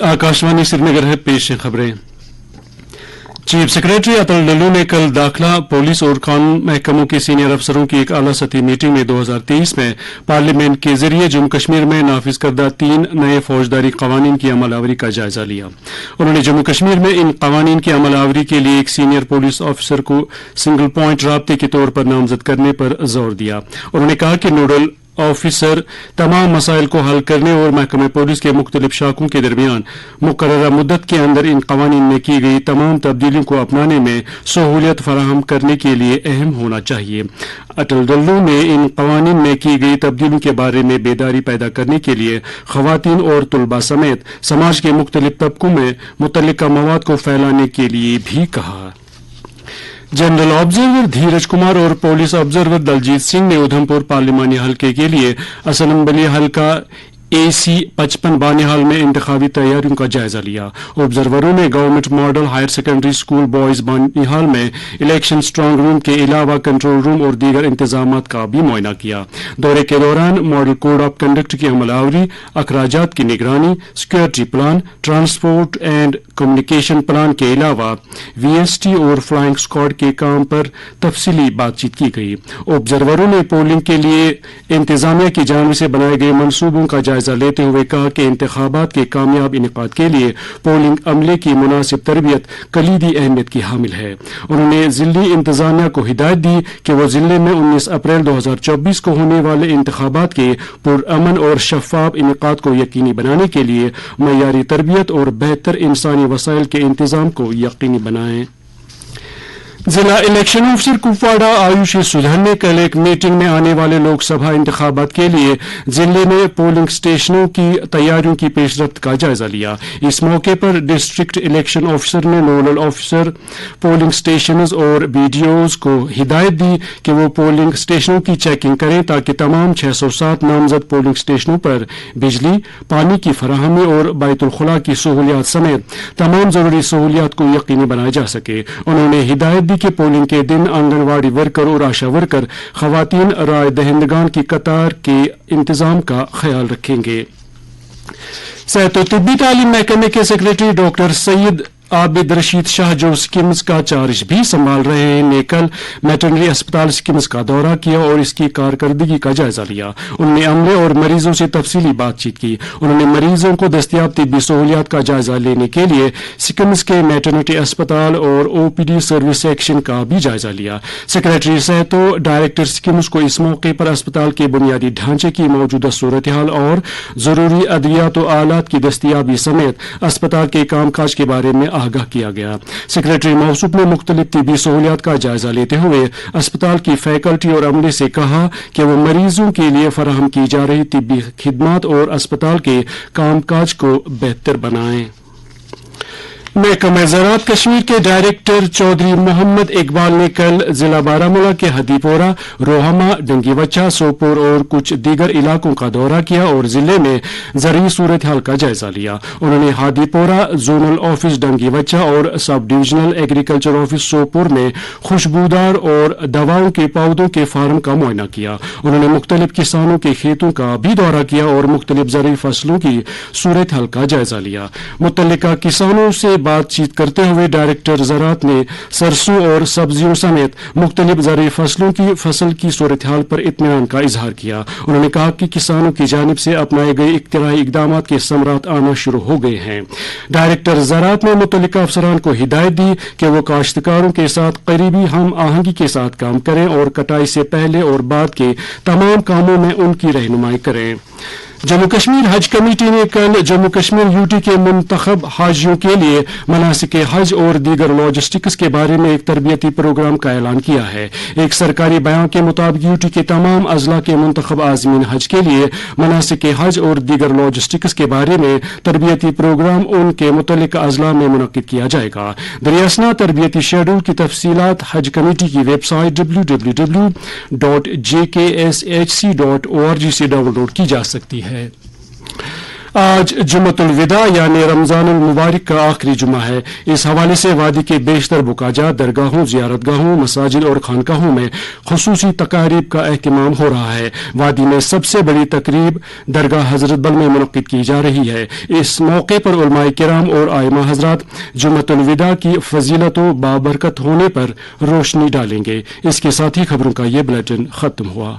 आकाशवाणी श्रीनगर है, पेश है खबरें। चीफ सेक्रेटरी अतुल डल्लू ने कल दाखिला, पुलिस और कानून महकमों के सीनियर अफसरों की एक आला सतही मीटिंग में 2023 में पार्लियामेंट के जरिए जम्मू कश्मीर में नाफिज करदा 3 नए फौजदारी कवानीन की अमलावरी का जायजा लिया। उन्होंने जम्मू कश्मीर में इन कवानीन की अमलावरी के लिए एक सीनियर पुलिस ऑफिसर को सिंगल पॉइंट राब्ते के तौर पर नामजद करने पर जोर दिया। उन्होंने कहा कि नोडल ऑफिसर तमाम मसाइल को हल करने और महकमे पुलिस के मुख्तलिफ शाखों के दरमियान मुकर्ररा मुद्दत के अंदर इन कवानीन में की गई तमाम तब्दीलियों को अपनाने में सहूलियत फराहम करने के लिए अहम होना चाहिए। अटल डल्लू ने इन कवानीन में की गई तब्दीलियों के बारे में बेदारी पैदा करने के लिए खवातीन और तुलबा समेत समाज के मुख्तलिफ तबकों में मुतल्लिका मवाद को फैलाने के लिए भी कहा। जनरल ऑब्जर्वर धीरज कुमार और पुलिस ऑब्जर्वर दलजीत सिंह ने उधमपुर पार्लिमानी हलके के लिए असेंबली हलका AC 55 बानिहाल में इंतखाबी तैयारियों का जायजा लिया। ऑब्जर्वरों ने government model higher secondary school boys Banihal में इलेक्शन स्ट्रांग रूम के अलावा कंट्रोल रूम और दीगर इंतजामात का भी मुआयना किया। दौरे के दौरान मॉडल कोड ऑफ कंडक्ट की अमलावरी, अखराजात की निगरानी, security plan, transport and communication plan के अलावा VST और फ्लाइंग स्क्वाड के काम पर तफसीली बातचीत की गई। ऑब्जर्वरों ने पोलिंग के लिए इंतजामिया की जानिब से बनाए गए मनसूबों का जायजा लेते हुए कहा कि इंतखाबात के कामयाब इनेकाद के लिए पोलिंग अमले की मुनासिब तरबियत कलीदी अहमियत की हामिल है। उन्होंने जिले इंतजामिया को हिदायत दी कि वो जिले में 19 अप्रैल 2024 को होने वाले इंतखाबात के पुरअमन और शफाफ इनेकाद को यकीनी बनाने के लिए मयारी तरबियत और बेहतर इंसानी वसाइल के इंतजाम को यकीनी बनाएं। जिला इलेक्शन ऑफिसर कुपवाड़ा आयुषी सुधन ने कल एक मीटिंग में आने वाले लोकसभा इंतखाबात के लिए जिले में पोलिंग स्टेशनों की तैयारियों की पेशरफ्त का जायजा लिया। इस मौके पर डिस्ट्रिक्ट इलेक्शन ऑफिसर ने नोडल ऑफिसर, पोलिंग स्टेशनर्स और BDOs को हिदायत दी कि वो पोलिंग स्टेशनों की चेकिंग करें ताकि तमाम 607 नामजद पोलिंग स्टेशनों पर बिजली, पानी की फराहमी और बैतुल खुला की सहूलियात समेत तमाम जरूरी सहूलियात को यकीनी बनाया जा सके। उन्होंने हिदायत कि पोलिंग के दिन आंगनवाड़ी वर्कर और आशा वर्कर खवातीन राय दहिंदगान की कतार के इंतजाम का ख्याल रखेंगे। सेहत और तिब्बी तालीम महकमे के सेक्रेटरी डॉक्टर सईद आबिद रशीद शाह जो स्किम्स का चार्ज भी संभाल रहे हैं ने कल वेटरनरी अस्पताल स्किम्स का दौरा किया और इसकी कारकर्दगी का जायजा लिया। उन्होंने अमले और मरीजों से तफसीली बातचीत की। उन्होंने मरीजों को दस्तयाब तिब्बी सहूलियात का जायजा लेने के लिए स्किम्स के वेटरनरी अस्पताल और OPD सर्विस सेक्शन का भी जायजा लिया। सेक्रेटरी सहित डायरेक्टर स्किम्स को इस मौके पर अस्पताल के बुनियादी ढांचे की मौजूदा सूरत हाल और जरूरी अद्वियात और आलात की दस्तयाबी समेत अस्पताल के कामकाज के बारे में आगाह किया गया। सेक्रेटरी मौसूफ ने मुख्तलिफ तिब्बी सहूलियात का जायजा लेते हुए अस्पताल की फैकल्टी और अमले से कहा कि वो मरीजों के लिए फराहम की जा रही तिब्बी खिदमात और अस्पताल के कामकाज को बेहतर बनाएं। महकमा ज़राअत कश्मीर के डायरेक्टर चौधरी मोहम्मद इकबाल ने कल जिला बारामूला के हदीपोरा, रोहमा, डंगीवच्चा, सोपोर और कुछ दीगर इलाकों का दौरा किया और जिले में ज़रूरी सूरत हाल का जायजा लिया। उन्होंने हादीपोरा जोनल ऑफिस डंगीवच्चा और sub divisional agriculture office Sopore में खुशबूदार और दवाओं के पौधों के फार्म का मुआयना किया। उन्होंने मुख्तलिफ किसानों के खेतों का भी दौरा किया और मुख्तलिफ ज़रूरी फसलों की सूरत हाल का जायजा लिया। मुतल्लिका किसानों से बातचीत करते हुए डायरेक्टर ज़राअत ने सरसों और सब्जियों समेत मुख्तलिफ ज़रूरी फसलों की फसल की सूरत हाल पर इत्मीनान का इजहार किया। उन्होंने कहा कि किसानों की जानिब से अपनाए गए इख्तियारी इकदामात के समरात आना शुरू हो गए हैं। डायरेक्टर ज़राअत ने मुतल्लिका अफसरान को हिदायत दी कि वो काश्तकारों के साथ करीबी हम आहंगी के साथ काम करें और कटाई से पहले और बाद के तमाम कामों में उनकी रहनुमाई करें। जम्मू कश्मीर हज कमेटी ने कल जम्मू कश्मीर UT के मुंतखब हाजियों के लिए मनासिक हज और दीगर लॉजिस्टिक्स के बारे में एक तरबियती प्रोग्राम का ऐलान किया है। एक सरकारी बयान के मुताबिक UT के तमाम अजला के मुंतखब आज़मीन हज के लिए मनासिक हज और दीगर लॉजिस्टिक्स के बारे में तरबियती प्रोग्राम उनके मुतल्लिका अजला में मुनक्किद किया जाएगा। दरियासना तरबियती शेड्यूल की तफसीलात हज कमेटी की वेबसाइट www.jkshc.org से डाउनलोड की जा सकती है। آج جمعۃ الوداع یعنی رمضان المبارک کا آخری جمعہ ہے. اس حوالے سے وادی کے بیشتر بقاجات، درگاہوں، زیارت گاہوں، مساجد اور خانقاہوں میں خصوصی تقاریب کا اہتمام ہو رہا ہے. وادی میں سب سے بڑی تقریب درگاہ حضرت بل میں منعقد کی جا رہی ہے. اس موقع پر علماء کرام اور ائمہ حضرات جمعۃ الوداع کی فضیلت و بابرکت ہونے پر روشنی ڈالیں گے. اس کے ساتھ ہی خبروں کا یہ بلیٹن ختم ہوا.